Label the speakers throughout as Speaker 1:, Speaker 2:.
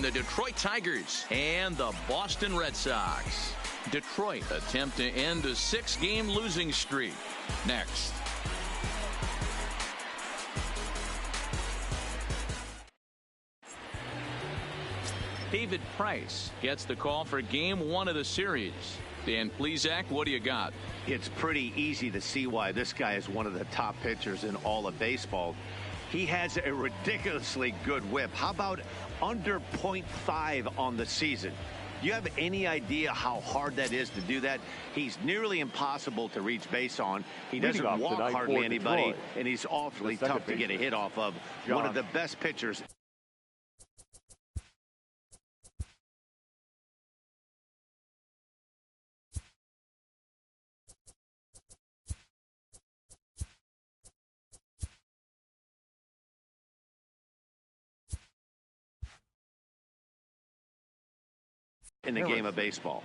Speaker 1: between the Detroit Tigers and the Boston Red Sox. Detroit attempt to end a 6-game losing streak. Next. David Price gets the call for game 1 of the series. Dan Plesac, what do you got?
Speaker 2: It's pretty easy to see why this guy is one of the top pitchers in all of baseball. He has a ridiculously good whip. How about under .5 on the season? Do you have any idea how hard that is to do that? He's nearly impossible to reach base on. He doesn't walk hardly anybody, and he's awfully tough to get a hit off of. One of the best pitchers. In the game of baseball.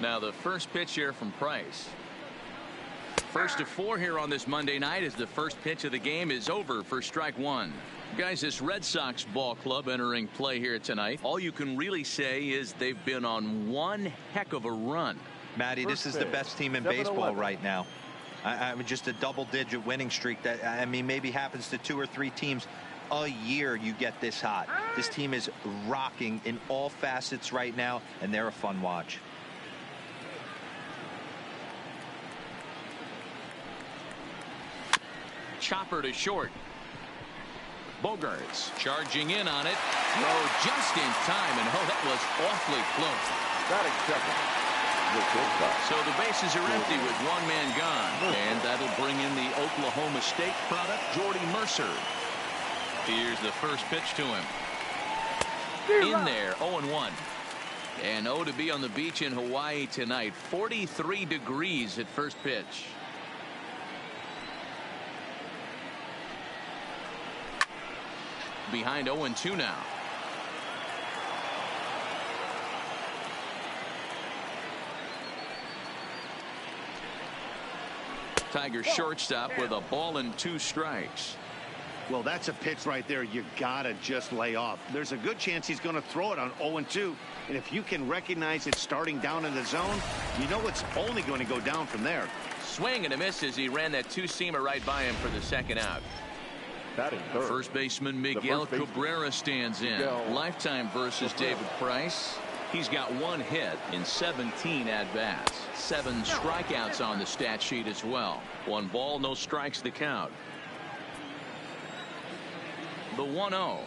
Speaker 1: Now the first pitch here from Price. First to 4 here on this Monday night as the first pitch of the game is over for strike 1. Guys, this Red Sox ball club entering play here tonight. All you can really say is they've been on one heck of a run.
Speaker 3: Matty, this is the best team in baseball right now. I mean, just a double-digit winning streak that, I mean, maybe happens to 2 or 3 teams a year. You get this hot. This team is rocking in all facets right now, and they're a fun watch.
Speaker 1: Chopper to short. Bogarts charging in on it. Oh, just in time, and oh, that was awfully close.
Speaker 4: Batting second.
Speaker 1: So the bases are empty with 1 man gone, and that'll bring in the Oklahoma State product, Jordy Mercer. Here's the first pitch to him. In there, 0-1. And to be on the beach in Hawaii tonight. 43 degrees at first pitch. Behind 0-2 now. Tigers shortstop with a ball and 2 strikes.
Speaker 2: Well, that's a pitch right there you gotta just lay off. There's a good chance he's going to throw it on 0-2, and if you can recognize it starting down in the zone, you know it's only going to go down from there.
Speaker 1: Swing and a miss as he ran that 2-seamer right by him for the second out. First baseman Miguel Cabrera stands in. Lifetime versus David Price. He's got 1 hit in 17 at-bats. 7 strikeouts on the stat sheet as well. 1 ball, no strikes to count. The 1-0.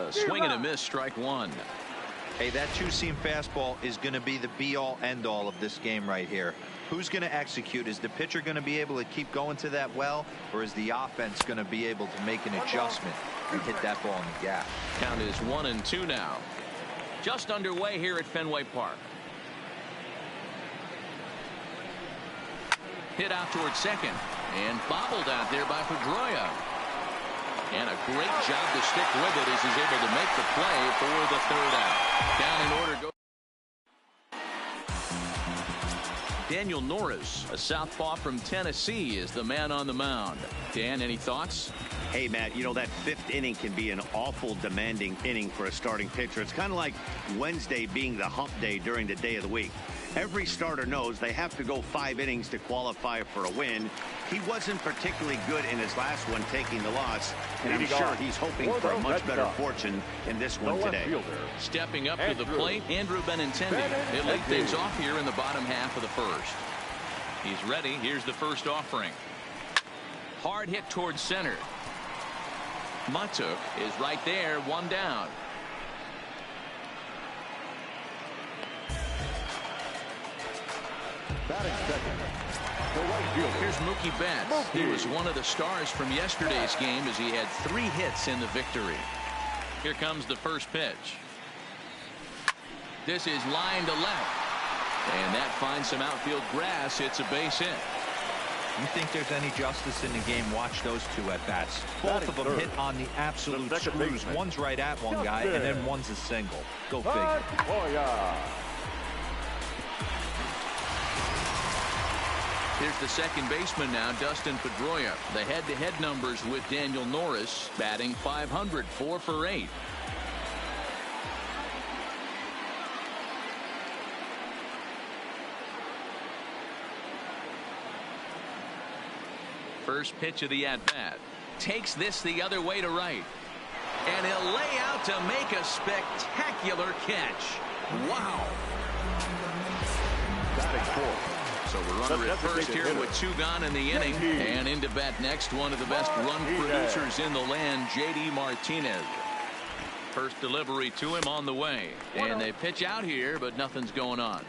Speaker 1: A swing and a miss, strike 1.
Speaker 3: Hey, that 2-seam fastball is going to be the be-all, end-all of this game right here. Who's going to execute? Is the pitcher going to be able to keep going to that well, or is the offense going to be able to make an adjustment and hit that ball in the gap?
Speaker 1: Count is 1-2 now. Just underway here at Fenway Park. Hit out towards second and bobbled out there by Pedroia. And a great job to stick with it as he's able to make the play for the 3rd out. Down Daniel Norris, a southpaw from Tennessee, is the man on the mound. Dan, any thoughts?
Speaker 2: Hey, Matt, you know, that fifth inning can be an awful demanding inning for a starting pitcher. It's kind of like Wednesday being the hump day during the day of the week. Every starter knows they have to go 5 innings to qualify for a win. He wasn't particularly good in his last one, taking the loss, and I'm sure he's hoping for a much better fortune in this one today.
Speaker 1: Stepping up to the plate, Andrew Benintendi. He'll lead things off here in the bottom half of the first. He's ready. Here's the first offering. Hard hit towards center. Matuk is right there, 1 down.
Speaker 4: Batting second, the right fielder.
Speaker 1: Here's Mookie Betts. He was one of the stars from yesterday's game as he had 3 hits in the victory. Here comes the first pitch. This is line to left. And that finds some outfield grass. It's a base hit.
Speaker 3: You think there's any justice in the game? Watch those 2 at bats. Both of them hit on the absolute screws. One's right at one guy, and then one's a single. Go figure.
Speaker 1: Here's the second baseman now, Dustin Pedroia. The head-to-head numbers with Daniel Norris, batting .500, 4 for 8. First pitch of the at-bat. Takes this the other way to right. And he'll lay out to make a spectacular catch. Wow. So we're runner at first here with 2 gone in the inning. And into bat next, one of the best run producers in the land, J.D. Martinez. First delivery to him on the way. And they pitch out here, but nothing's going on.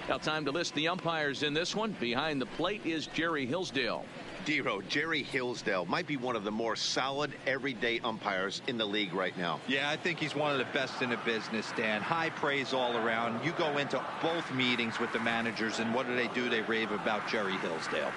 Speaker 1: Now time to list the umpires in this one. Behind the plate is Jerry Hillsdale.
Speaker 2: Dero, Jerry Hillsdale might be one of the more solid everyday umpires in the league right now.
Speaker 3: Yeah, I think he's one of the best in the business, Dan. High praise all around. You go into both meetings with the managers, and what do? They rave about Jerry Hillsdale.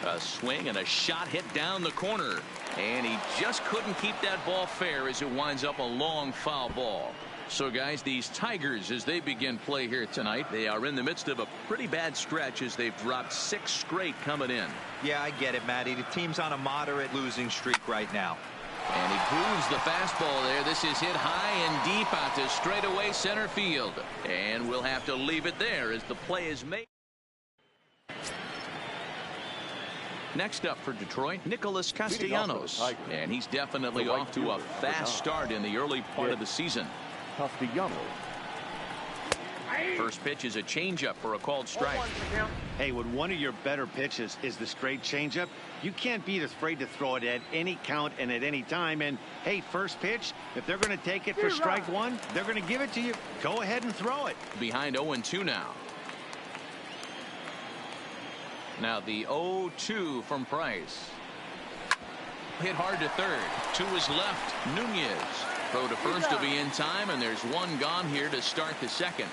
Speaker 1: A swing and a shot hit down the corner. And he just couldn't keep that ball fair as it winds up a long foul ball. So, guys, these Tigers, as they begin play here tonight, they are in the midst of a pretty bad stretch as they've dropped 6 straight coming in.
Speaker 3: Yeah, I get it, Matty. The team's on a moderate losing streak right now.
Speaker 1: And he grooves the fastball there. This is hit high and deep out to straightaway center field. And we'll have to leave it there as the play is made. Next up for Detroit, Nicholas Castellanos. And he's definitely off to a fast start in the early part of the season.
Speaker 4: Castellanos.
Speaker 1: First pitch is a changeup for a called strike.
Speaker 2: Hey, when one of your better pitches is the straight changeup, you can't be afraid to throw it at any count and at any time. And hey, first pitch, if they're going to take it for strike 1, they're going to give it to you. Go ahead and throw it.
Speaker 1: Behind 0-2 now. Now the 0-2 from Price. Hit hard to third. To his left, Nunez. Throw to first to be in time, and there's 1 gone here to start the second.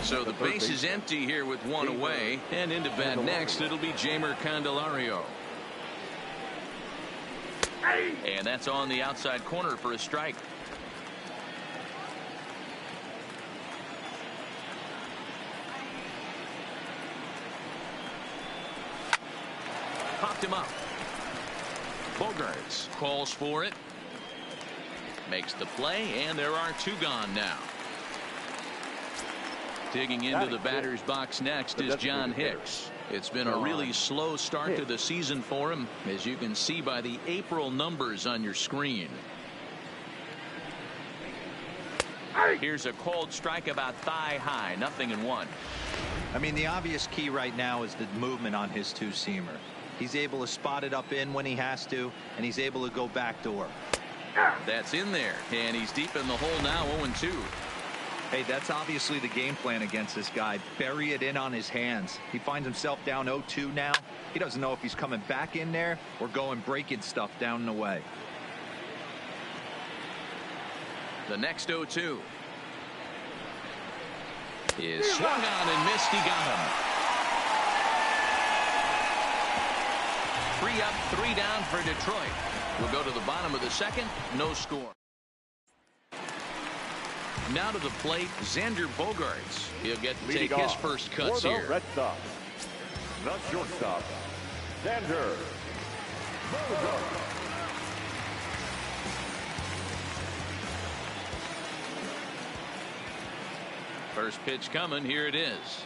Speaker 1: So the base is empty here with 1 away, and into bat next it'll be Jeimer Candelario. And that's on the outside corner for a strike. Popped him up. Bogarts calls for it. Makes the play, and there are 2 gone now. Digging into the batter's box next is John Hicks. It's been a really slow start to the season for him, as you can see by the April numbers on your screen. Here's a called strike about thigh high, 0-1.
Speaker 3: I mean, the obvious key right now is the movement on his 2-seamer. He's able to spot it up in when he has to, and he's able to go backdoor.
Speaker 1: That's in there, and he's deep in the hole now, 0-2.
Speaker 3: Hey, that's obviously the game plan against this guy. Bury it in on his hands. He finds himself down 0-2 now. He doesn't know if he's coming back in there or going breaking stuff down and away.
Speaker 1: The next 0-2 is swung on and missed. He got him. 3 up, 3 down for Detroit. We'll go to the bottom of the second. No score. Now to the plate, Xander Bogaerts. He'll get to take
Speaker 4: Leading
Speaker 1: his
Speaker 4: off
Speaker 1: first cuts
Speaker 4: for the
Speaker 1: here.
Speaker 4: Red Sox, the shortstop, Xander Bogaerts.
Speaker 1: First pitch coming. Here it is.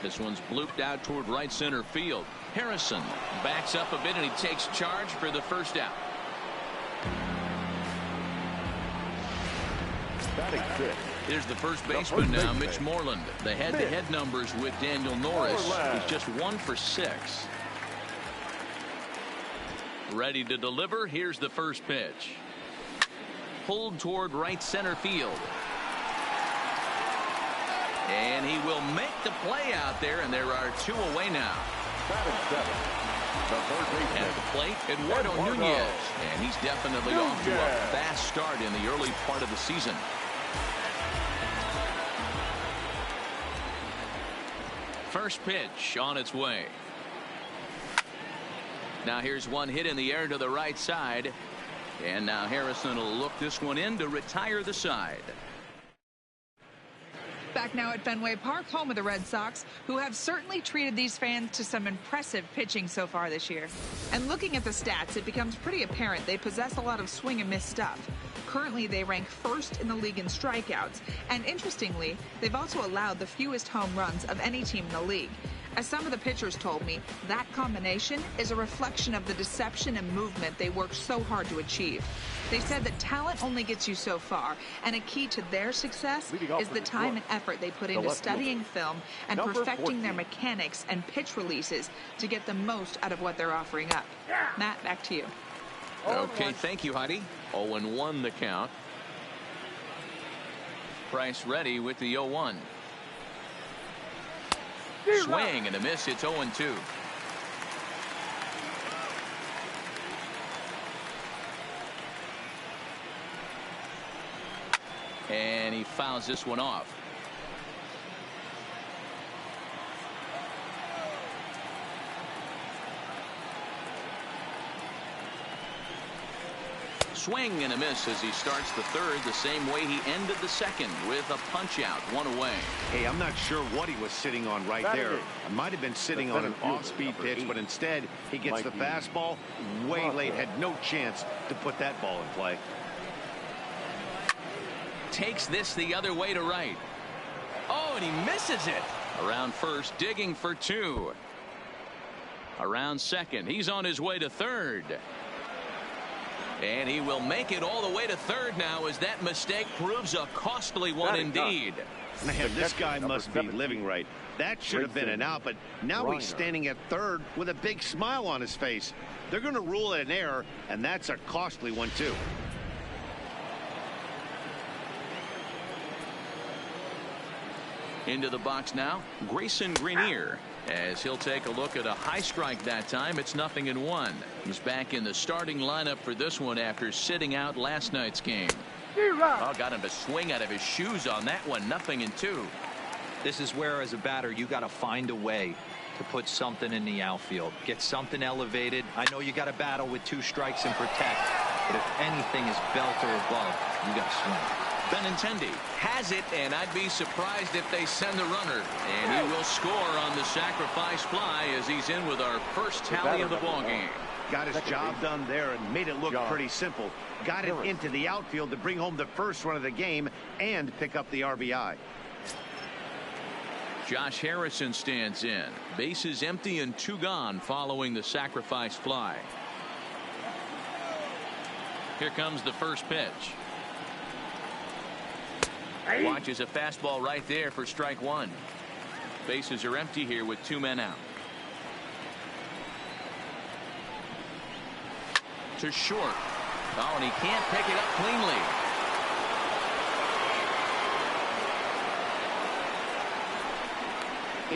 Speaker 1: This one's blooped out toward right center field. Harrison backs up a bit and he takes charge for the first out.
Speaker 4: Batting fifth.
Speaker 1: Here's the first baseman now, Mitch Moreland. The head-to-head numbers with Daniel Norris. He's just 1 for 6. Ready to deliver. Here's the first pitch. Pulled toward right center field. And he will make the play out there, and there are 2 away now.
Speaker 4: Batting seventh. The third baseman.
Speaker 1: At the plate, Eduardo Nunez. And he's definitely off to a fast start in the early part of the season. First pitch on its way. Now here's one hit in the air to the right side. And now Harrison will look this one in to retire the side.
Speaker 5: Back now at Fenway Park, home of the Red Sox, who have certainly treated these fans to some impressive pitching so far this year. And looking at the stats, it becomes pretty apparent they possess a lot of swing and miss stuff. Currently, they rank first in the league in strikeouts, and interestingly, they've also allowed the fewest home runs of any team in the league. As some of the pitchers told me, that combination is a reflection of the deception and movement they worked so hard to achieve. They said that talent only gets you so far, and a key to their success is the time and effort they put into studying film and perfecting their mechanics and pitch releases to get the most out of what they're offering up. Matt, back to you.
Speaker 1: Okay, thank you, Heidi. 0-1 the count. Price ready with the 0-1. Swing and a miss. It's 0-2. And he fouls this one off. Swing and a miss as he starts the third the same way he ended the second with a punch out, 1 away.
Speaker 2: Hey, I'm not sure what he was sitting on right there. It might have been sitting on an off-speed pitch, but instead he gets the fastball way late. Had no chance to put that ball in play.
Speaker 1: Takes this the other way to right. Oh, and he misses it. Around first, digging for 2. Around second, he's on his way to third. And he will make it all the way to third now as that mistake proves a costly one indeed.
Speaker 2: Man, this guy must be living right. That should have been an out, but now he's standing at third with a big smile on his face. They're going to rule it an error, and that's a costly one too.
Speaker 1: Into the box now, Grayson Greenier, as he'll take a look at a high strike that time. It's 0-1. He's back in the starting lineup for this one after sitting out last night's game. Oh, got him to swing out of his shoes on that one. 0-2.
Speaker 3: This is where, as a batter, you got to find a way to put something in the outfield, get something elevated. I know you got to battle with 2 strikes and protect, but if anything is belt or above, you got to swing.
Speaker 1: Benintendi has it, and I'd be surprised if they send the runner. And he will score on the sacrifice fly as he's in with our first tally of the ballgame.
Speaker 2: Got his job done there and made it look pretty simple. Got it into the outfield to bring home the first run of the game and pick up the RBI.
Speaker 1: Josh Harrison stands in. Bases empty and 2 gone following the sacrifice fly. Here comes the first pitch. Watches a fastball right there for strike 1. Bases are empty here with 2 men out. To short. Oh, and he can't pick it up cleanly.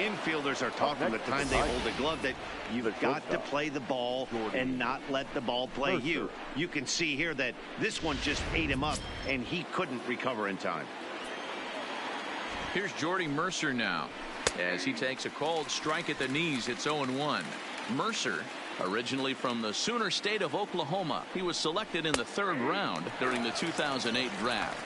Speaker 2: Infielders are taught from the time they hold a glove that you've got to play the ball and not let the ball play you. You can see here that this one just ate him up and he couldn't recover in time.
Speaker 1: Here's Jordy Mercer now as he takes a called strike at the knees. It's 0-1. Mercer, originally from the Sooner State of Oklahoma. He was selected in the 3rd round during the 2008 draft.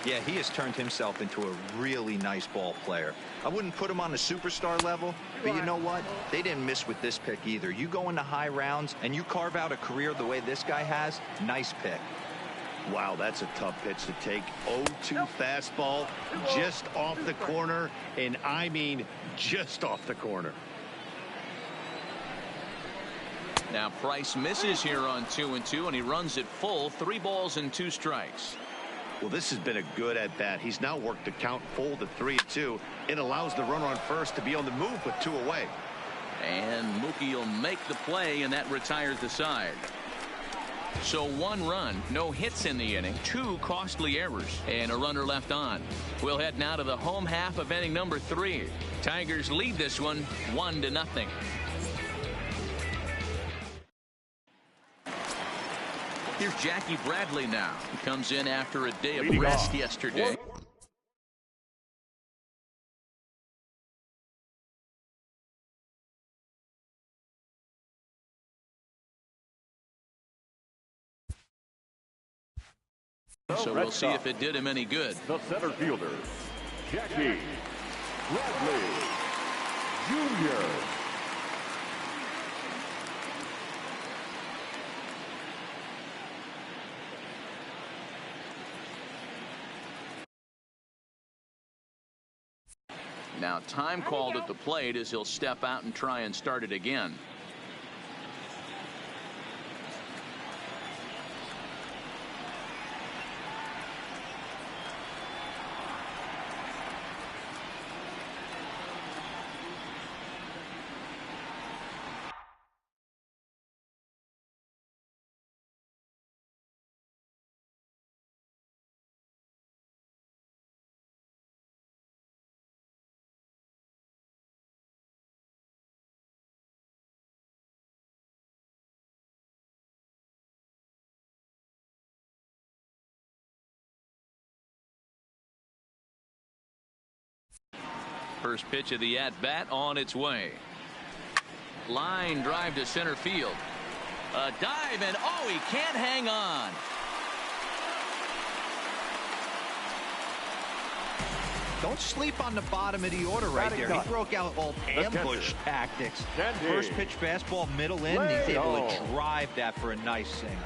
Speaker 3: Yeah, he has turned himself into a really nice ball player. I wouldn't put him on the superstar level, but you know what? They didn't miss with this pick either. You go into high rounds and you carve out a career the way this guy has, nice pick.
Speaker 2: Wow, that's a tough pitch to take. 0-2 fastball just off the corner, and I mean just off the corner.
Speaker 1: Now Price misses here on 2-2, and he runs it full. 3 balls and 2 strikes.
Speaker 2: Well, this has been a good at-bat. He's now worked the count full to 3-2. It allows the runner on first to be on the move with 2 away.
Speaker 1: And Mookie will make the play, and that retires the side. So 1 run, no hits in the inning, 2 costly errors, and a runner left on. We'll head now to the home half of inning number 3. Tigers lead this one 1-0. Here's Jackie Bradley now. He comes in after a day of rest yesterday. So we'll see if it did him any good.
Speaker 4: The center fielder, Jackie Bradley Jr.
Speaker 1: Now time called at the plate as he'll step out and try and start it again. First pitch of the at-bat on its way. Line drive to center field. A dive, and oh, he can't hang on.
Speaker 3: Don't sleep on the bottom of the order right there. He broke out all ambush tactics. First pitch fastball, middle in, and he's able to drive that for a nice single.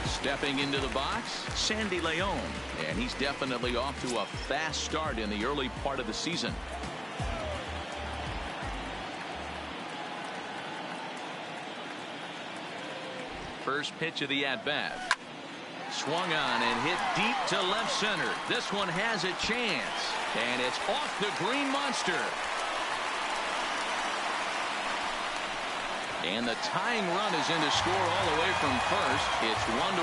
Speaker 1: Stepping into the box, Sandy Leon, and he's definitely off to a fast start in the early part of the season. First pitch of the at-bat. Swung on and hit deep to left center. This one has a chance, and it's off the green monster. And the tying run is in to score all the way from first. It's 1-1.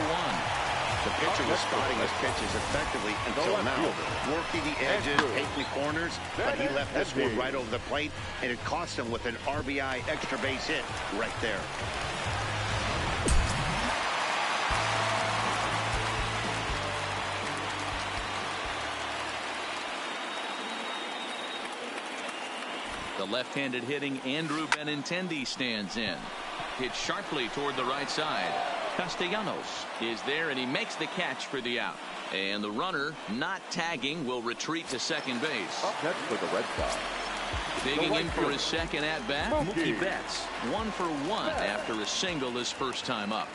Speaker 2: The pitcher was spotting his pitches effectively until now. Working the edges, taking the corners, but he left this one right over the plate, and it cost him with an RBI extra base hit right there.
Speaker 1: The left-handed hitting Andrew Benintendi stands in. Hit sharply toward the right side. Castellanos is there, and he makes the catch for the out. And the runner, not tagging, will retreat to second base.
Speaker 4: Up next for the Red Sox.
Speaker 1: Digging in for his second at-bat, Mookie Betts. 1 for 1 after a single his first time up.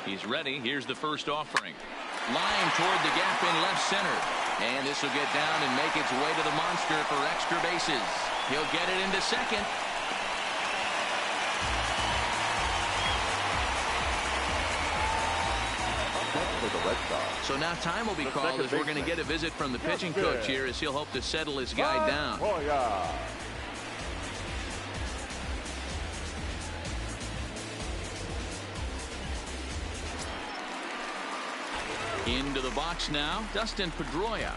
Speaker 1: He's ready. Here's the first offering. Line toward the gap in left center. And this will get down and make its way to the monster for extra bases. He'll get it into second. So now time will be called as we're going to get a visit from the pitching coach here as he'll hope to settle his guy down. Into the box now, Dustin Pedroia.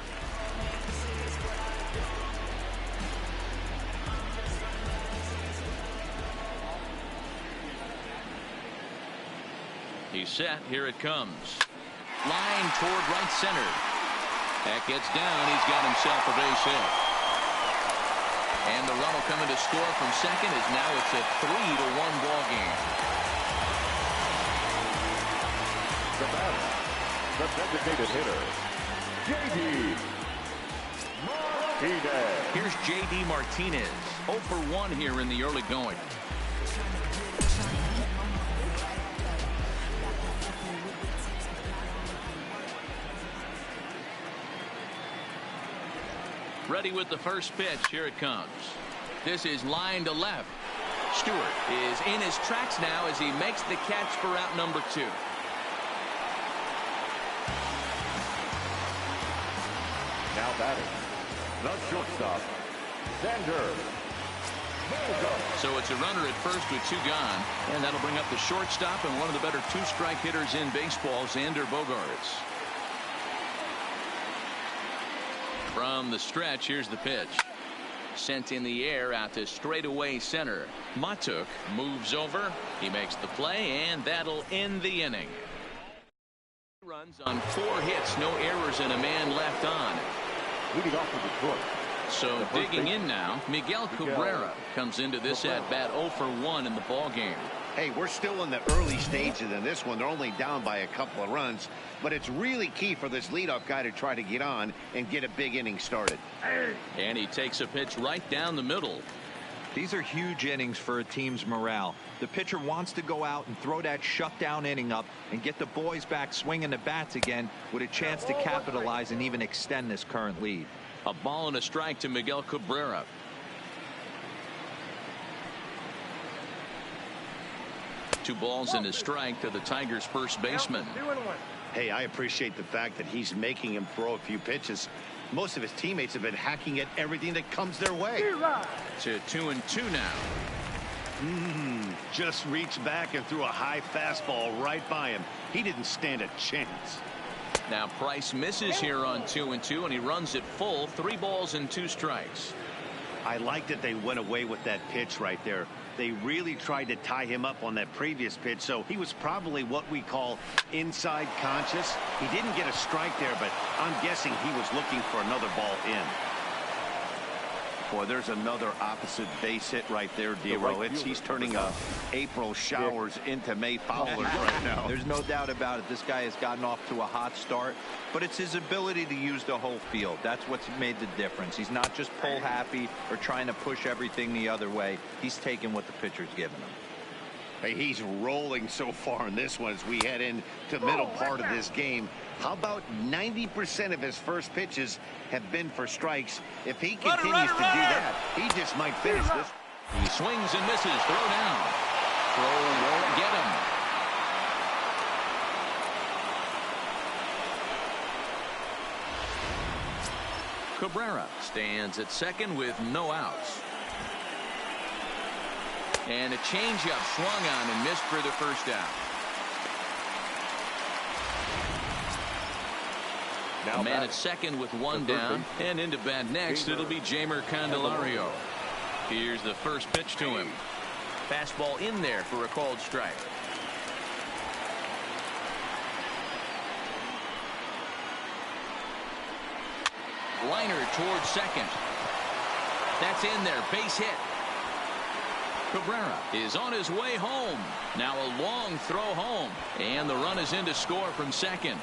Speaker 1: He's set. Here it comes. Line toward right center. That gets down. He's got himself a base hit. And the run will come in to score from second as now it's a 3-1 ball game.
Speaker 4: the batter, the designated hitter, J.D. Martinez.
Speaker 1: Here's J.D. Martinez, 0 for 1 here in the early going. Ready with the first pitch. Here it comes. This is line to left. Stewart is in his tracks now as he makes the catch for out number 2.
Speaker 4: Now batting, the shortstop, Xander Bogaerts.
Speaker 1: So it's a runner at first with 2 gone, and that'll bring up the shortstop and one of the better 2-strike hitters in baseball, Xander Bogaerts. From the stretch, here's the pitch. Sent in the air out to straightaway center. Matuk moves over. He makes the play, and that'll end the inning. Runs on 4 hits, no errors, and a man left on.
Speaker 4: Leading off with Detroit.
Speaker 1: So digging in now, Miguel Cabrera comes into this at bat 0 for 1 in the ball game.
Speaker 2: Hey, we're still in the early stages in this one. They're only down by a couple of runs, but it's really key for this leadoff guy to try to get on and get a big inning started.
Speaker 1: And he takes a pitch right down the middle.
Speaker 3: These are huge innings for a team's morale. The pitcher wants to go out and throw that shutdown inning up and get the boys back swinging the bats again with a chance to capitalize and even extend this current lead.
Speaker 1: A ball and a strike to Miguel Cabrera. Two balls and a strike to the Tigers' first baseman.
Speaker 2: Hey, I appreciate the fact that he's making him throw a few pitches. Most of his teammates have been hacking at everything that comes their way.
Speaker 1: To 2-2 now.
Speaker 2: Just reached back and threw a high fastball right by him. He didn't stand a chance.
Speaker 1: Now Price misses here on 2-2, and he runs it full. 3 balls and 2 strikes.
Speaker 2: I like that they went away with that pitch right there. They really tried to tie him up on that previous pitch, so he was probably what we call inside conscious. He didn't get a strike there, but I'm guessing he was looking for another ball in. Boy, there's another opposite base hit right there, Dero. He's turning April showers into May foulers right now.
Speaker 3: There's no doubt about it. This guy has gotten off to a hot start, but it's his ability to use the whole field. That's what's made the difference. He's not just pull happy or trying to push everything the other way. He's taking what the pitcher's giving him.
Speaker 2: Hey, he's rolling so far in this one as we head into the middle part of this game. How about 90% of his first pitches have been for strikes? If he continues to do that, he just might finish this.
Speaker 1: He swings and misses. Throw down. Throw won't get him. Cabrera stands at second with no outs. And a changeup swung on and missed for the first out. Now a man at second with 1 down, and into bat next it'll be Jeimer Candelario. Here's the first pitch to him. Fastball in there for a called strike. Liner towards second. That's in there, base hit. Cabrera is on his way home. Now a long throw home, and the run is in to score from second.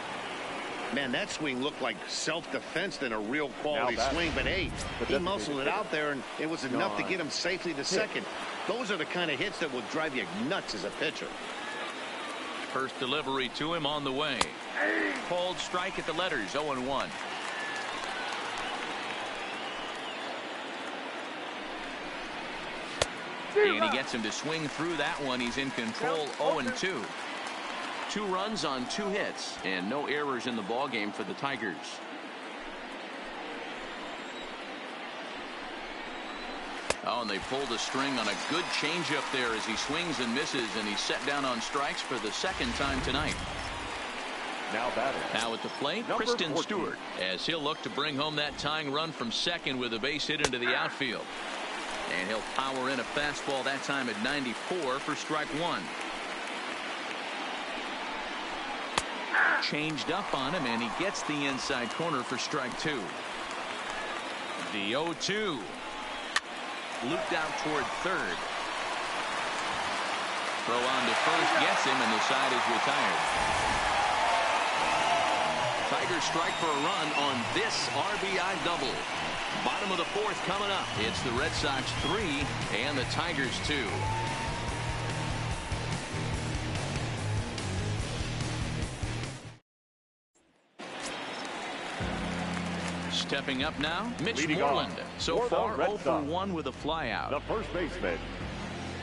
Speaker 2: Man, that swing looked like self-defense than a real quality swing, but hey, he muscled it out there, and it was enough to get him safely to second. Those are the kind of hits that will drive you nuts as a pitcher.
Speaker 1: First delivery to him on the way. Called strike at the letters, 0-1. And he gets him to swing through that one. He's in control, 0-2. 2 runs on 2 hits, and no errors in the ball game for the Tigers. Oh, and they pulled a string on a good changeup there as he swings and misses, and he's set down on strikes for the 2nd time tonight.
Speaker 4: Now batting.
Speaker 1: Now at the plate, Kristen Stewart, as he'll look to bring home that tying run from second with a base hit into the outfield. And he'll power in a fastball that time at 94 for strike 1. Changed up on him, and he gets the inside corner for strike 2. The 0-2. Looped out toward third. Throw on to first gets him, and the side is retired. Tigers strike for a run on this RBI double. Bottom of the fourth coming up. It's the Red Sox 3 and the Tigers 2. Stepping up now, Mitch Moreland. So far, 0 for 1 with a flyout.
Speaker 4: The first baseman,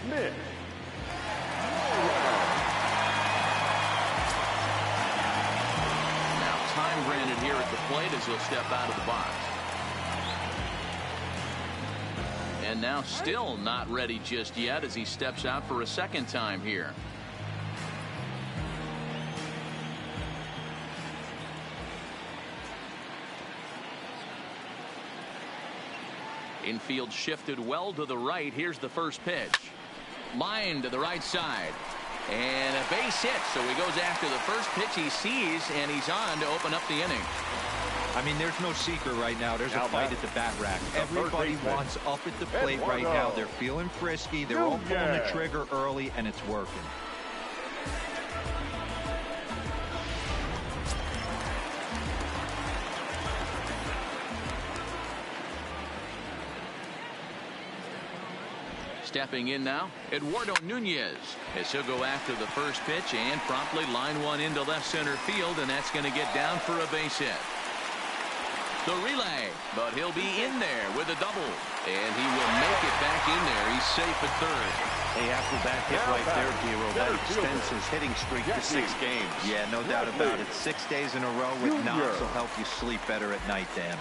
Speaker 4: Mitch.
Speaker 1: Now time granted here at the plate as he'll step out of the box. And now still not ready just yet as he steps out for a second time here. Infield shifted well to the right. Here's the first pitch. Line to the right side. And a base hit. So he goes after the first pitch he sees, and he's on to open up the inning.
Speaker 3: I mean, there's no secret right now. There's a fight at the bat rack. Everybody wants up at the plate right now. They're feeling frisky. They're all pulling the trigger early, and it's working.
Speaker 1: Stepping in now, Eduardo Nunez as he'll go after the first pitch and promptly line one into left center field, and that's going to get down for a base hit. The relay, but he'll be in there with a double, and he will make it back in there. He's safe at third.
Speaker 2: Hey, after that hit right there, Giro, that extends his hitting streak to 6 games.
Speaker 3: Yeah, no doubt about it. 6 days in a row with knocks will help you sleep better at night, Dan.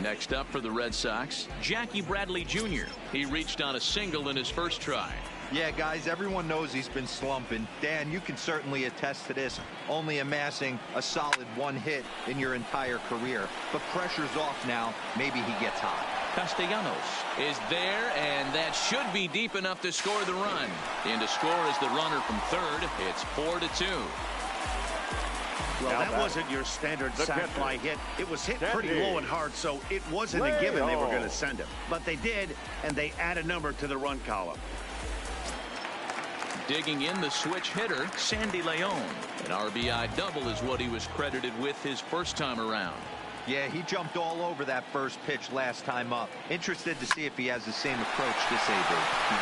Speaker 1: Next up for the Red Sox, Jackie Bradley Jr. He reached on a single in his first try.
Speaker 3: Yeah, guys, everyone knows he's been slumping. Dan, you can certainly attest to this, only amassing a solid 1 hit in your entire career. But pressure's off now. Maybe he gets hot.
Speaker 1: Castellanos is there, and that should be deep enough to score the run. In to score is the runner from third. It's 4-2.
Speaker 2: Well, that wasn't your standard sac fly hit. It was hit pretty low and hard, so it wasn't a given they were going to send him. But they did, and they add a number to the run column.
Speaker 1: Digging in the switch hitter, Sandy Leon. An RBI double is what he was credited with his first time around.
Speaker 3: Yeah, he jumped all over that first pitch last time up. Interested to see if he has the same approach this AB.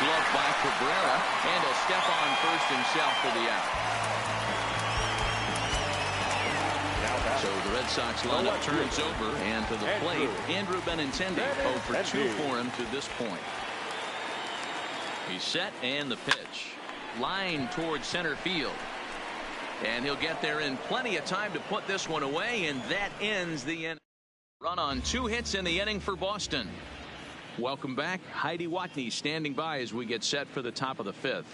Speaker 1: Glove by Cabrera, and he'll step on first himself for the out. So the Red Sox lineup turns over, and to the plate, Andrew Benintendi, 0 for 2 for him to this point. He's set, and the pitch. Line towards center field. And he'll get there in plenty of time to put this one away, and that ends the inning. Run on 2 hits in the inning for Boston. Welcome back. Heidi Watney standing by as we get set for the top of the 5th.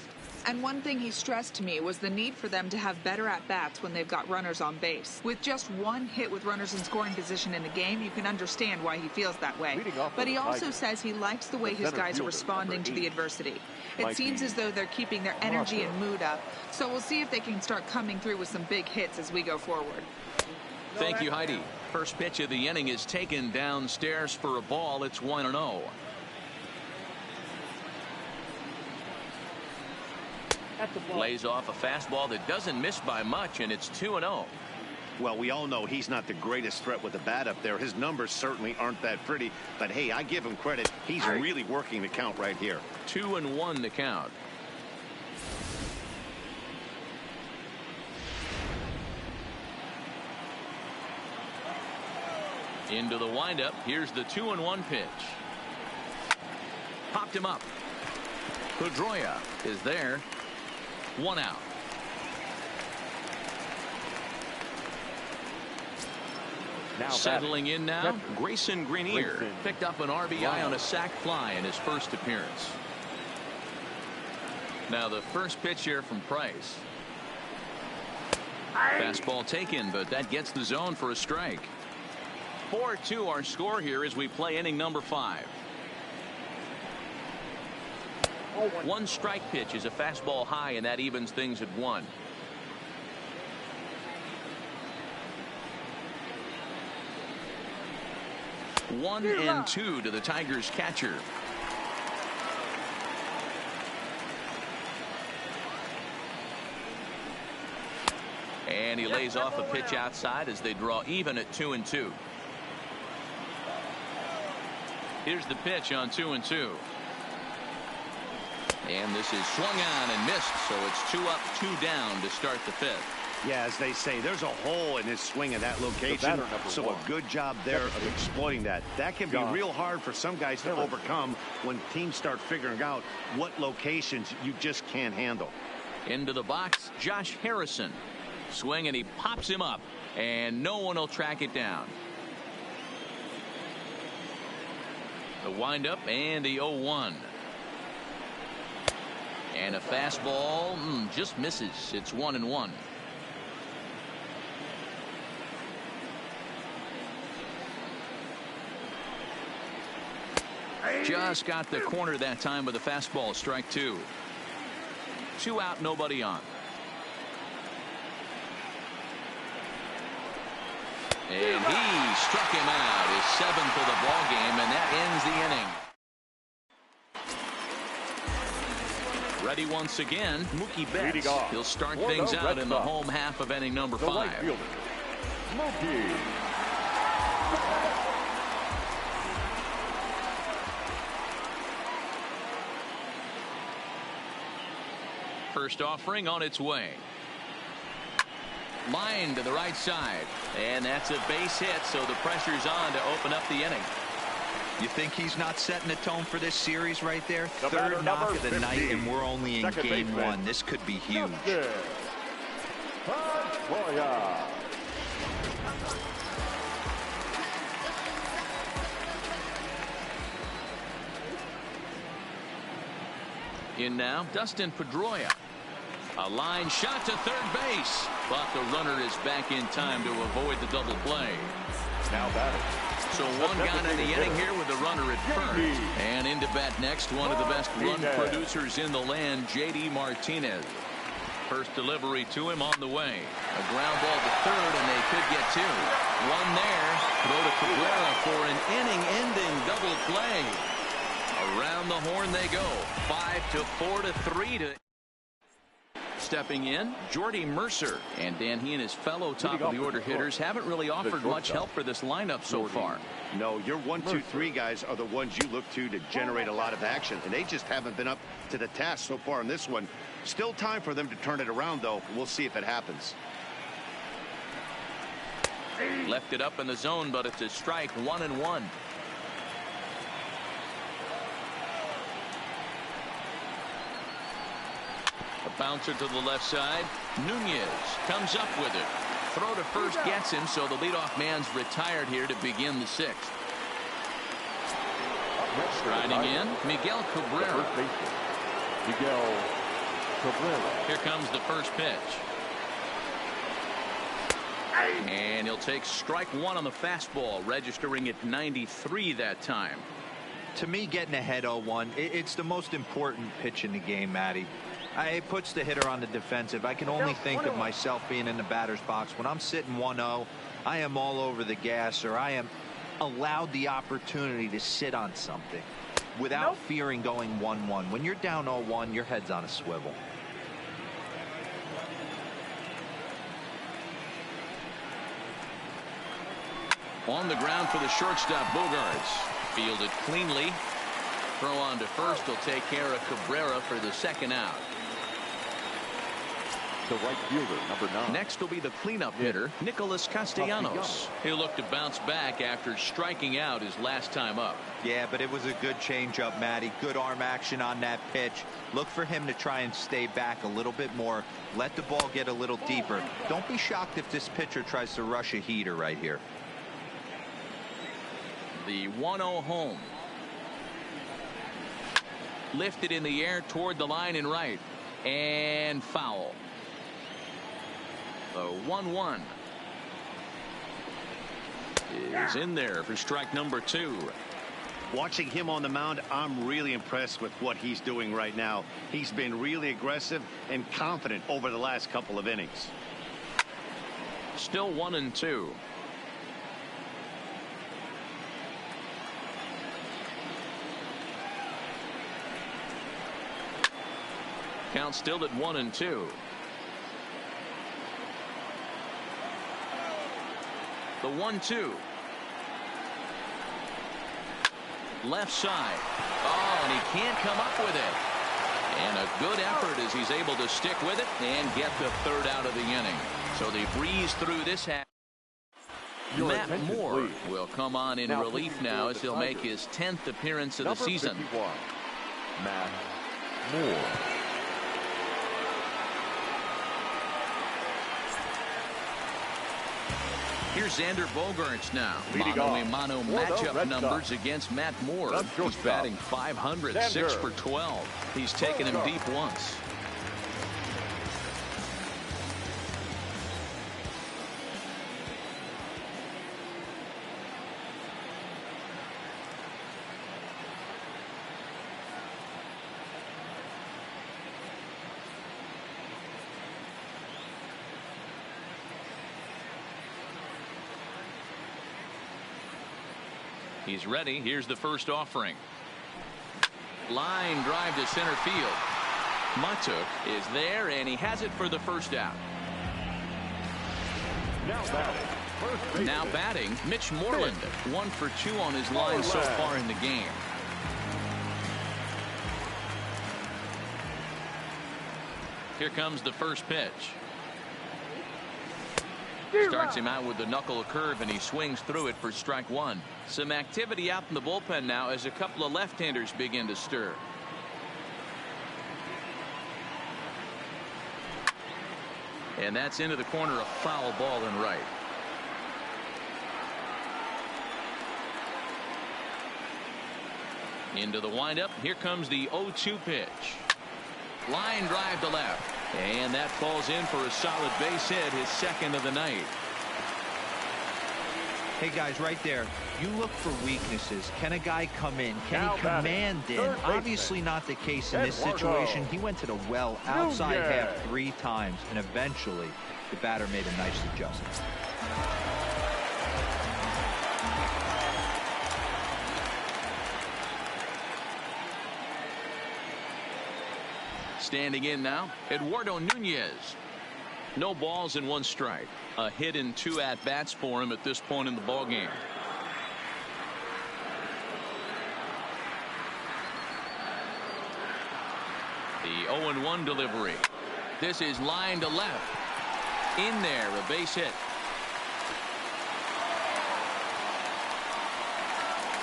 Speaker 5: And one thing he stressed to me was the need for them to have better at-bats when they've got runners on base. With just 1 hit with runners in scoring position in the game, you can understand why he feels that way. But he also says he likes the way his guys are responding to the adversity. It seems as though they're keeping their energy and mood up. So we'll see if they can start coming through with some big hits as we go forward.
Speaker 1: Thank you, Heidi. First pitch of the inning is taken downstairs for a ball. It's 1-0. Lays off a fastball that doesn't miss by much, and it's 2-0.
Speaker 2: Well, we all know he's not the greatest threat with the bat up there. His numbers certainly aren't that pretty, but hey, I give him credit. He's really working the count right here.
Speaker 1: 2-1 the count. Into the windup. Here's the 2-1 pitch. Popped him up. Pedroia is there. 1 out. Now settling in now, Grayson Greenier picked up an RBI on a sac fly in his first appearance. Now the first pitch here from Price. Fastball taken, but that gets the zone for a strike. 4-2 our score here as we play inning number 5. 1 strike pitch is a fastball high, and that evens things at 1. One and 2 to the Tigers catcher. And he lays off a pitch outside as they draw even at 2-2. Here's the pitch on 2-2. And this is swung on and missed, so it's 2 up, 2 down to start the 5th.
Speaker 2: Yeah, as they say, there's a hole in his swing in that location, so a good job there of exploiting that. That can be real hard for some guys to overcome when teams start figuring out what locations you just can't handle.
Speaker 1: Into the box, Josh Harrison. Swing, and he pops him up, and no one will track it down. The windup and the 0-1. And a fastball just misses. It's 1-1. Just got the corner that time with a fastball. Strike 2. 2 out, nobody on. And he struck him out, his 7th of the ball game, and that ends the inning. Ready once again, Mookie Betts. He'll start things out in the home half of inning number 5.
Speaker 4: Right fielder, Mookie.
Speaker 1: First offering on its way. Line to the right side. And that's a base hit, so the pressure's on to open up the inning.
Speaker 3: You think he's not setting the tone for this series right there? Third knock of the night, and we're only in game 1. This could be huge.
Speaker 1: In now, Dustin Pedroia. A line shot to third base, but the runner is back in time to avoid the double play.
Speaker 4: Now batting.
Speaker 1: So one gone in the inning here with the runner at first. And into bat next, one of the best run producers in the land, J.D. Martinez. First delivery to him on the way. A ground ball to third, and they could get 2. One there. Throw to Cabrera for an inning-ending double play. Around the horn they go. 5-4 to 3 to. Stepping in, Jordy Mercer. And Dan, he and his fellow top of the order hitters haven't really offered much help for this lineup so far.
Speaker 2: No, your 1, 2, 3 guys are the ones you look to generate a lot of action, and they just haven't been up to the task so far in this one. Still time for them to turn it around, though. We'll see if it happens.
Speaker 1: Left it up in the zone, but it's a strike. 1-1. A bouncer to the left side. Nunez comes up with it. Throw to first gets him, so the leadoff man's retired here to begin the 6th. Riding in, Miguel Cabrera. Here comes the first pitch. And he'll take strike 1 on the fastball, registering at 93 that time.
Speaker 3: To me, getting ahead 0-1, it's the most important pitch in the game, Matty. It puts the hitter on the defensive. I can only think of myself being in the batter's box. When I'm sitting 1-0, I am all over the gas, or I am allowed the opportunity to sit on something without fearing going 1-1. When you're down 0-1, your head's on a swivel.
Speaker 1: On the ground for the shortstop, Bogarts. Fielded cleanly. Throw on to first will take care of Cabrera for the 2nd out.
Speaker 4: The right fielder, number 9.
Speaker 1: Next will be the cleanup hitter, Nicholas Castellanos. He'll look to bounce back after striking out his last time up.
Speaker 3: Yeah, but it was a good changeup, Matty. Good arm action on that pitch. Look for him to try and stay back a little bit more. Let the ball get a little deeper. Don't be shocked if this pitcher tries to rush a heater right here.
Speaker 1: The 1-0 home. Lifted in the air toward the line and right. And foul. The 1-1 is in there for strike number 2.
Speaker 2: Watching him on the mound, I'm really impressed with what he's doing right now. He's been really aggressive and confident over the last couple of innings.
Speaker 1: Still 1-2. Count still at 1-2. The 1-2. Left side. Oh, and he can't come up with it. And a good effort as he's able to stick with it and get the third out of the inning. So they breeze through this half. Matt Moore will come on in relief now as he'll make his 10th appearance of the season.
Speaker 4: 51, Matt Moore.
Speaker 1: Here's Xander Bogaerts now. Mano-a-mano matchup numbers against Matt Moore. He's batting .500, 6 for 12. He's taken him deep once. He's ready. Here's the first offering. Line drive to center field. Matuk is there, and he has it for the first out. Now batting, Mitch Moreland. 1 for 2 on his line so far in the game. Here comes the first pitch. Starts him out with the knuckle curve, and he swings through it for strike 1. Some activity out in the bullpen now as a couple of left-handers begin to stir. And that's into the corner, a foul ball and right. Into the windup. Here comes the 0-2 pitch. Line drive to left. And that falls in for a solid base hit, his second of the night.
Speaker 3: Hey, guys, right there, you look for weaknesses. Can a guy come in? Can he command in? Obviously not the case in this situation. He went to the well outside half 3 times, and eventually the batter made a nice adjustment.
Speaker 1: Standing in now, Eduardo Nunez. No balls and 1 strike. A hit in 2 at-bats for him at this point in the ballgame. The 0-1 delivery. This is line to left. In there, a base hit.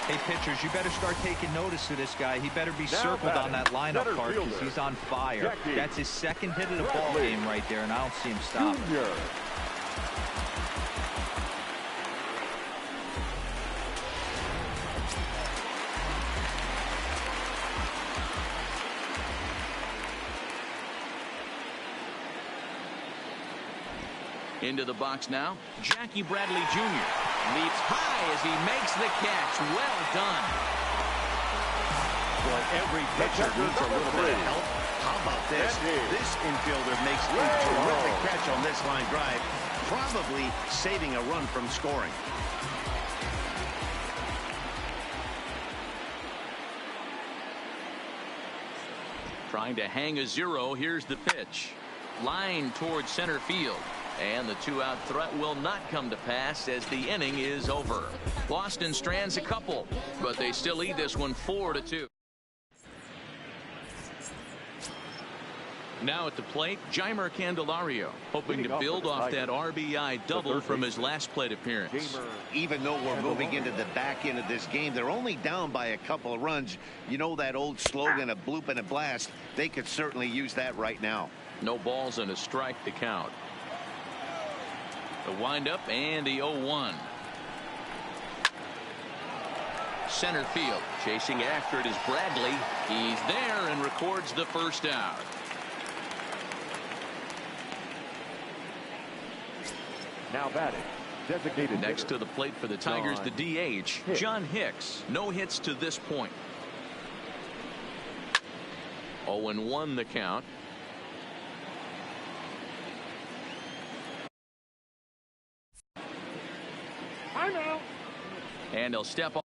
Speaker 3: Hey, pitchers, you better start taking notice of this guy. He better be circled on that lineup card because he's on fire. That's his second hit of the ball game right there, and I don't see him stop.
Speaker 1: Into the box now, Jackie Bradley Jr. leaps high as he makes the catch. Well done.
Speaker 2: Well, every pitcher needs a little bit of help. How about this? This infielder makes a terrific catch on this line drive, probably saving a run from scoring.
Speaker 1: Trying to hang a 0. Here's the pitch. Line towards center field. And the 2-out threat will not come to pass as the inning is over. Boston strands a couple, but they still lead this one 4-2. Now at the plate, Jeimer Candelario, hoping to build off that RBI double from his last plate appearance.
Speaker 2: Even though we're moving into the back end of this game, they're only down by a couple of runs. You know that old slogan, a bloop and a blast. They could certainly use that right now.
Speaker 1: No balls and a strike to count. The windup and the 0-1. Center field. Chasing after it is Bradley. He's there and records the first out.
Speaker 4: Now batting, designated
Speaker 1: next to the plate for the Tigers, the DH, John Hicks. No hits to this point. 0-1 the count. And he'll step off.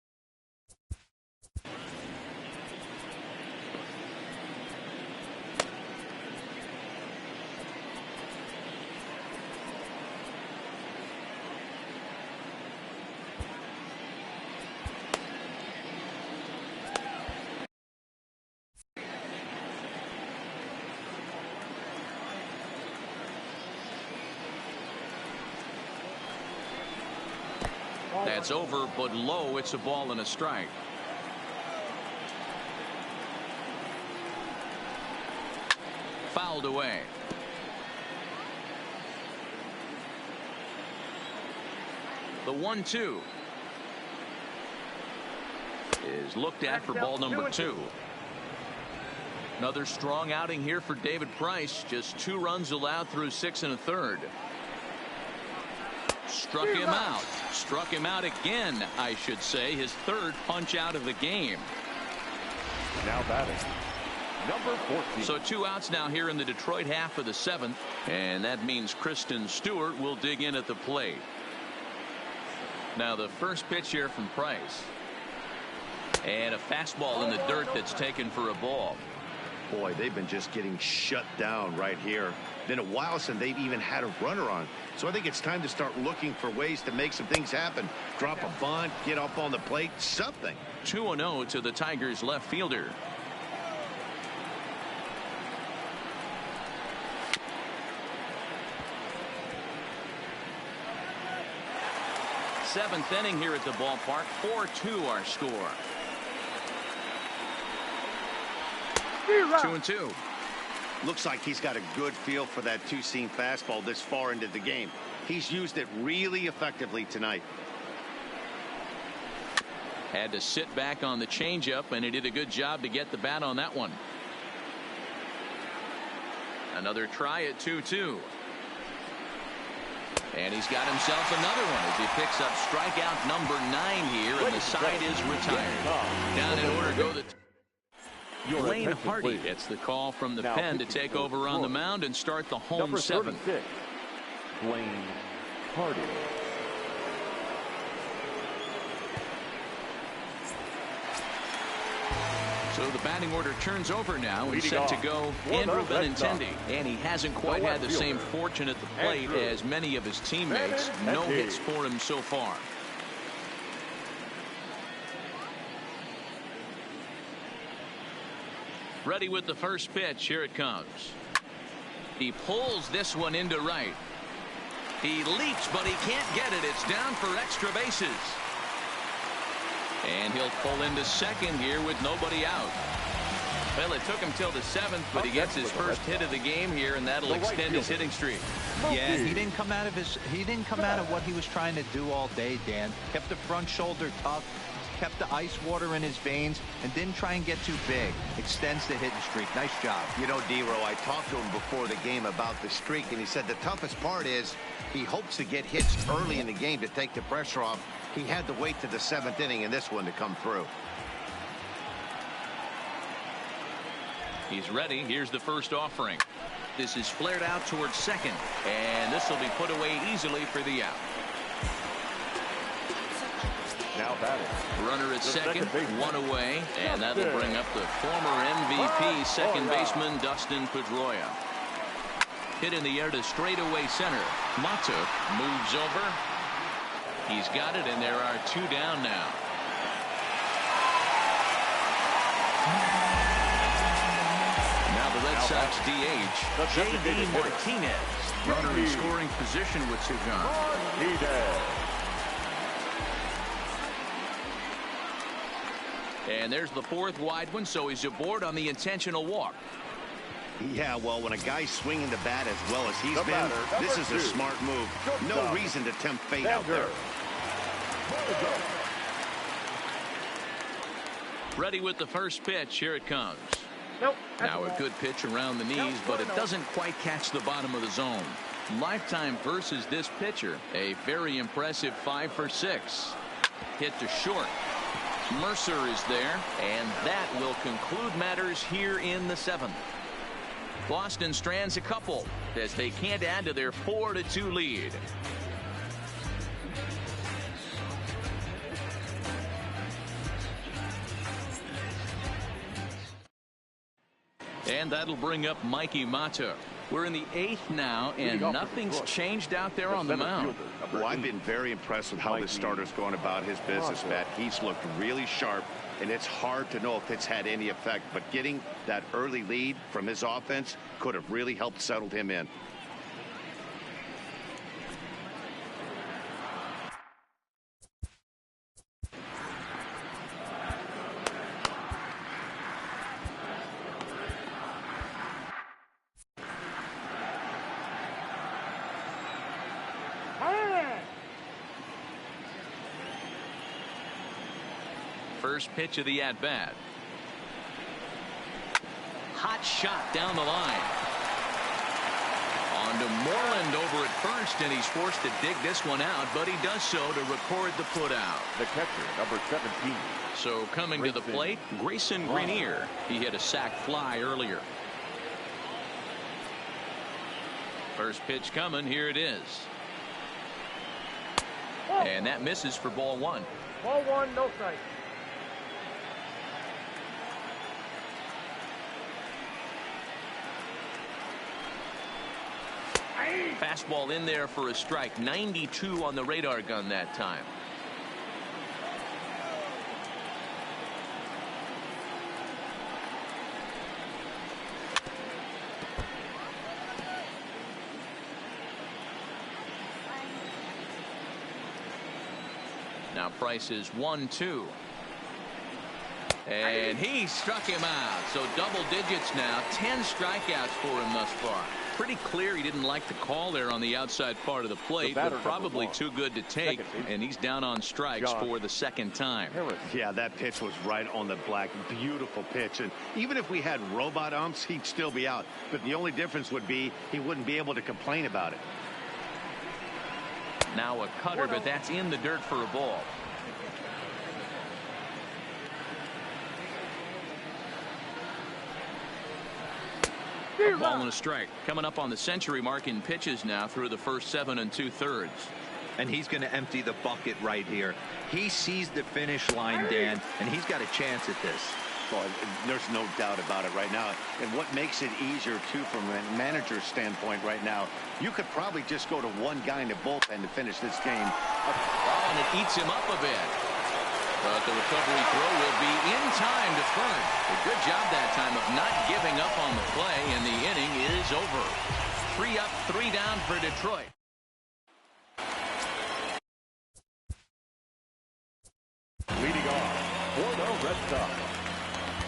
Speaker 1: That's over, but low. It's a ball and a strike. Fouled away. The 1-2 is looked at for ball number 2. Another strong outing here for David Price. Just 2 runs allowed through 6 1/3. Struck him out. Struck him out again, I should say. His 3rd punch out of the game.
Speaker 4: Now batting, number 14.
Speaker 1: So 2 outs now here in the Detroit half of the 7th. And that means Kristen Stewart will dig in at the plate. Now the first pitch here from Price. And a fastball in the dirt that's taken for a ball.
Speaker 2: Boy, they've been just getting shut down right here. Been a while since they've even had a runner on. So I think it's time to start looking for ways to make some things happen. Drop a bunt, get up on the plate, something.
Speaker 1: 2-0 to the Tigers left fielder. Seventh inning here at the ballpark. 4-2 our score. 2-2.
Speaker 2: Looks like he's got a good feel for that two-seam fastball this far into the game. He's used it really effectively tonight.
Speaker 1: Had to sit back on the changeup, and he did a good job to get the bat on that one. Another try at 2-2. And he's got himself another one as he picks up strikeout number 9 here, and the side is retired. Down in order go the Blaine Hardy gets the call from the pen to take over on the mound and start the home 7th.
Speaker 4: Blaine Hardy.
Speaker 1: So the batting order turns over now and set to go Andrew Benintendi. And he hasn't quite had the same fortune at the plate as many of his teammates. No hits for him so far. Ready with the first pitch. Here it comes. He pulls this one into right. He leaps, but he can't get it. It's down for extra bases. And he'll pull into second here with nobody out. Well, it took him till the 7th, but he gets his first hit of the game here, and that'll extend his hitting streak.
Speaker 3: Yeah, he didn't come out of what he was trying to do all day, Dan. Kept the front shoulder tough, kept the ice water in his veins, and didn't try and get too big. Extends the hitting streak. Nice job.
Speaker 2: You know, D-Row, I talked to him before the game about the streak, and he said the toughest part is he hopes to get hits early in the game to take the pressure off. He had to wait to the 7th inning in this one to come through.
Speaker 1: He's ready. Here's the first offering. This is flared out towards second, and this will be put away easily for the out.
Speaker 4: Now batting.
Speaker 1: Runner at second, one away, and that'll bring up the former MVP second baseman Dustin Pedroia. Hit in the air to straightaway center. Mata moves over. He's got it, and there are 2 down now. Now the Red Sox DH, J.D. Martinez. Runner in scoring position with 2 gone. And there's the 4th wide one, so he's aboard on the intentional walk.
Speaker 2: Yeah, well, when a guy's swinging the bat as well as he's been, this is a smart move. No reason to tempt fate out there.
Speaker 1: Ready with the first pitch. Here it comes. Now a good pitch around the knees, but it doesn't quite catch the bottom of the zone. Lifetime versus this pitcher. A very impressive 5 for 6. Hit to short. Mercer is there, and that will conclude matters here in the 7th. Boston strands a couple as they can't add to their 4-2 lead. And that'll bring up Mikey Mata. We're in the 8th now, and nothing's changed out there on the mound.
Speaker 2: Well, I've been very impressed with how this starter's going about his business, Matt. He's looked really sharp, and it's hard to know if it's had any effect. But getting that early lead from his offense could have really helped settle him in.
Speaker 1: First pitch of the at-bat. Hot shot down the line. On to Moreland over at first, and he's forced to dig this one out, but he does so to record the putout.
Speaker 4: The catcher, number 17.
Speaker 1: So coming to the plate, Grayson Greenier. He hit a sac fly earlier. First pitch coming. Here it is. And that misses for ball one.
Speaker 6: Ball one, no strike.
Speaker 1: Fastball in there for a strike. 92 on the radar gun that time. Now Price is 1-2. And he struck him out. So double digits now. 10 strikeouts for him thus far. Pretty clear he didn't like the call there on the outside part of the plate, but probably too good to take, and he's down on strikes for the second time.
Speaker 2: Yeah, that pitch was right on the black. Beautiful pitch. And even if we had robot umps, he'd still be out. But the only difference would be he wouldn't be able to complain about it.
Speaker 1: Now a cutter, but that's in the dirt for a ball. A ball and a strike. Coming up on the century mark in pitches now through the first 7 2/3.
Speaker 3: And he's going to empty the bucket right here. He sees the finish line, Dan, and he's got a chance at this.
Speaker 2: Well, there's no doubt about it right now. And what makes it easier, too, from a manager's standpoint right now, you could probably just go to one guy in the bullpen to finish this game.
Speaker 1: And it eats him up a bit. But the recovery throw will be in time to third. A good job that time of not giving up on the play, and the inning is over. 3 up, 3 down for Detroit.
Speaker 4: Leading off for the Red Sox,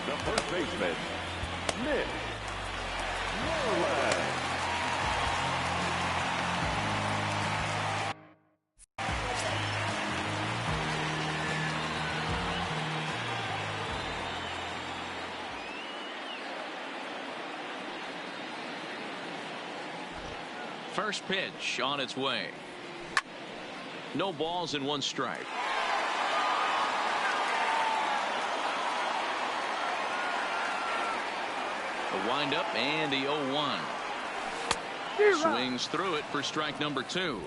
Speaker 4: the first baseman, Nick Moreland.
Speaker 1: First pitch on its way. No balls and 1 strike. A windup and the 0-1. Swings through it for strike number 2.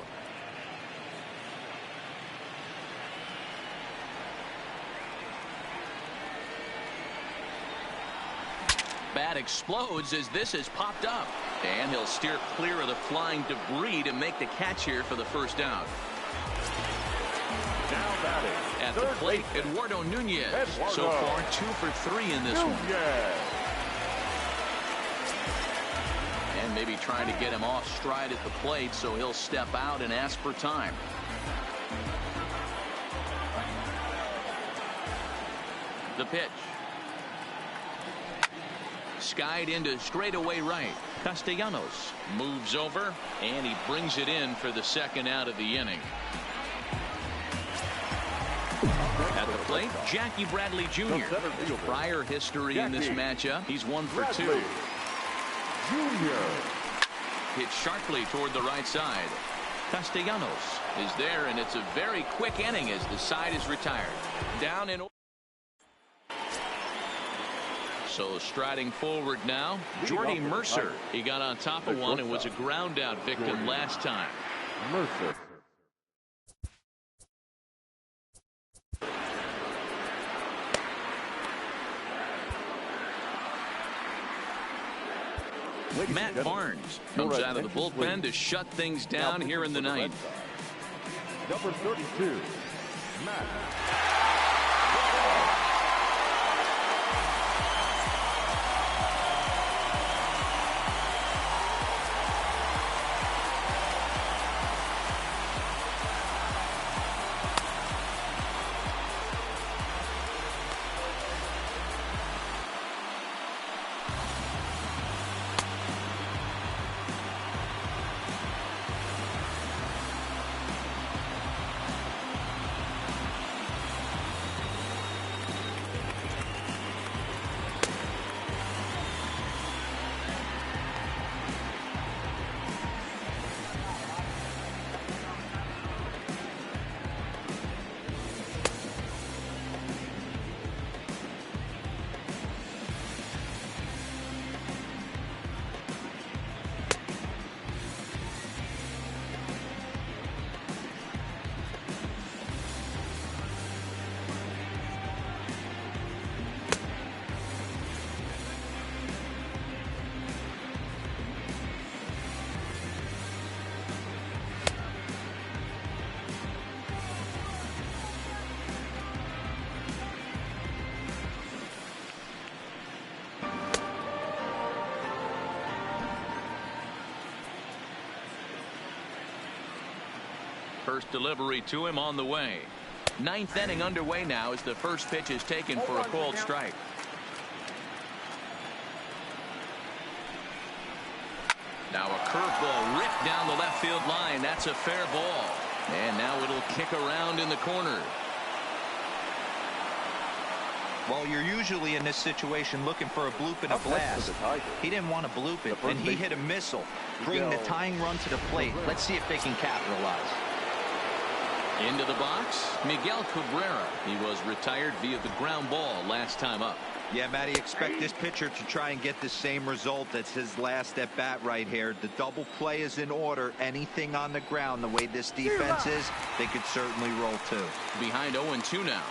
Speaker 1: Bat explodes as this has popped up. And he'll steer clear of the flying debris to make the catch here for the first out.
Speaker 4: Now batting
Speaker 1: at the plate, Eduardo Nunez. So far 2 for 3 in this one. And maybe trying to get him off stride at the plate, so he'll step out and ask for time. The pitch. Skied into straightaway right. Castellanos moves over, and he brings it in for the second out of the inning. At the plate, Jackie Bradley Jr. His prior history in this matchup, he's 1 for 2. Hit sharply toward the right side. Castellanos is there, and it's a very quick inning as the side is retired. Down in. So striding forward now, Jordy Mercer. He got on top of one and was a ground out victim last time.
Speaker 4: Mercer.
Speaker 1: Matt Barnes comes out of the bullpen to shut things down here in the ninth.
Speaker 4: Number 32, Matt.
Speaker 1: First delivery to him on the way. Ninth inning underway now as the first pitch is taken for a called strike. Now a curveball ripped down the left field line. That's a fair ball. And now it'll kick around in the corner.
Speaker 3: Well, you're usually in this situation looking for a bloop and a blast. He didn't want to bloop it, and he hit a missile, bringing the tying run to the plate. Let's see if they can capitalize.
Speaker 1: Into the box, Miguel Cabrera. He was retired via the ground ball last time up.
Speaker 3: Yeah, Matty, expect this pitcher to try and get the same result as his last at bat right here. The double play is in order. Anything on the ground, the way this defense is, they could certainly roll too. Behind 0-2 now.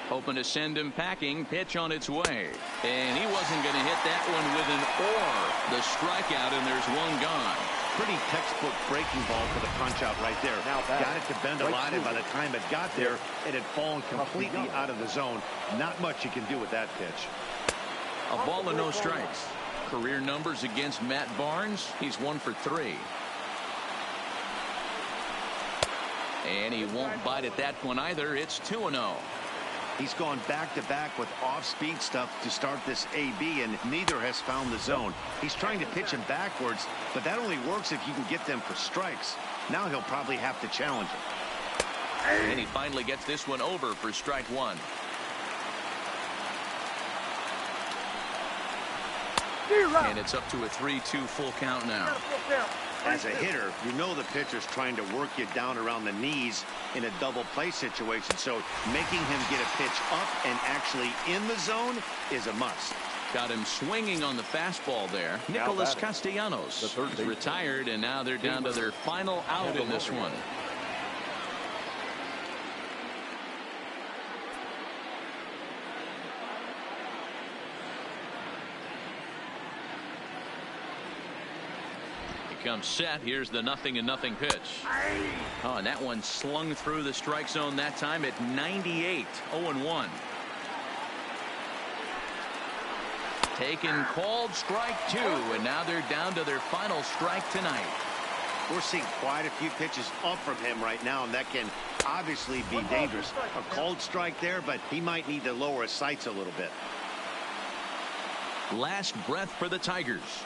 Speaker 3: Hoping to send him packing. Pitch on its way. And he wasn't going to hit that one with an or. The strikeout, and there's one gone.
Speaker 2: Pretty textbook breaking ball for the punch out right there. Got it to bend a lot, and by the time it got there, it had fallen completely out of the zone. Not much you can do with that pitch.
Speaker 1: A ball and no strikes. Career numbers against Matt Barnes. He's 1 for 3. And he won't bite at that one either. It's 2-0.
Speaker 2: He's gone back-to-back with off-speed stuff to start this AB, and neither has found the zone. He's trying to pitch him backwards, but that only works if you can get them for strikes. Now he'll probably have to challenge him.
Speaker 1: And he finally gets this one over for strike one. And it's up to a 3-2 full count now.
Speaker 2: As a hitter, you know the pitcher's trying to work you down around the knees in a double play situation, so making him get a pitch up and actually in the zone is a must.
Speaker 1: Got him swinging on the fastball there. Nicholas Castellanos is retired, and now they're down to their final out in this one. Comes set. Here's the 0-0 pitch. Oh, and that one slung through the strike zone that time at 98. 0-1. Taken, called strike 2, and now they're down to their final strike tonight.
Speaker 2: We're seeing quite a few pitches up from him right now, and that can obviously be dangerous. A called strike there, but he might need to lower his sights a little bit.
Speaker 1: Last breath for the Tigers.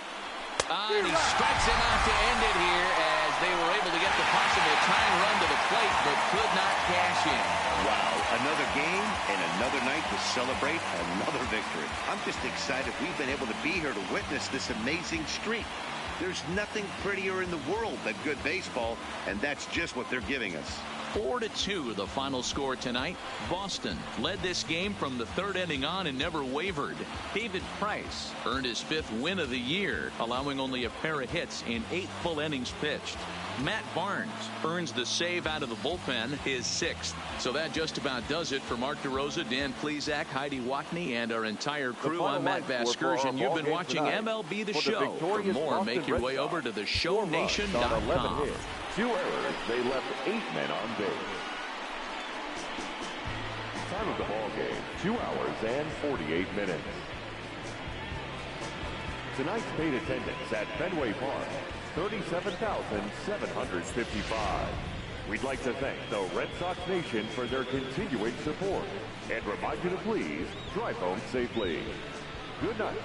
Speaker 1: And he strikes him out to end it here as they were able to get the possible tying run to the plate, but could not cash in.
Speaker 2: Wow, another game and another night to celebrate another victory. I'm just excited we've been able to be here to witness this amazing streak. There's nothing prettier in the world than good baseball, and that's just what they're giving us.
Speaker 1: 4-2 the final score tonight. Boston led this game from the third inning on and never wavered. David Price earned his 5th win of the year, allowing only a pair of hits in 8 full innings pitched. Matt Barnes earns the save out of the bullpen, his 6th. So that just about does it for Mark DeRosa, Dan Plesac, Heidi Watney, and our entire crew. I'm Matt Vasgersian. You've been watching MLB The Show. For more, make your way over to theshownation.com.
Speaker 4: 2 errors, they left 8 men on base. Time of the ball game, 2 hours and 48 minutes. Tonight's paid attendance at Fenway Park, 37,755. We'd like to thank the Red Sox Nation for their continuing support and remind you to please drive home safely. Good night.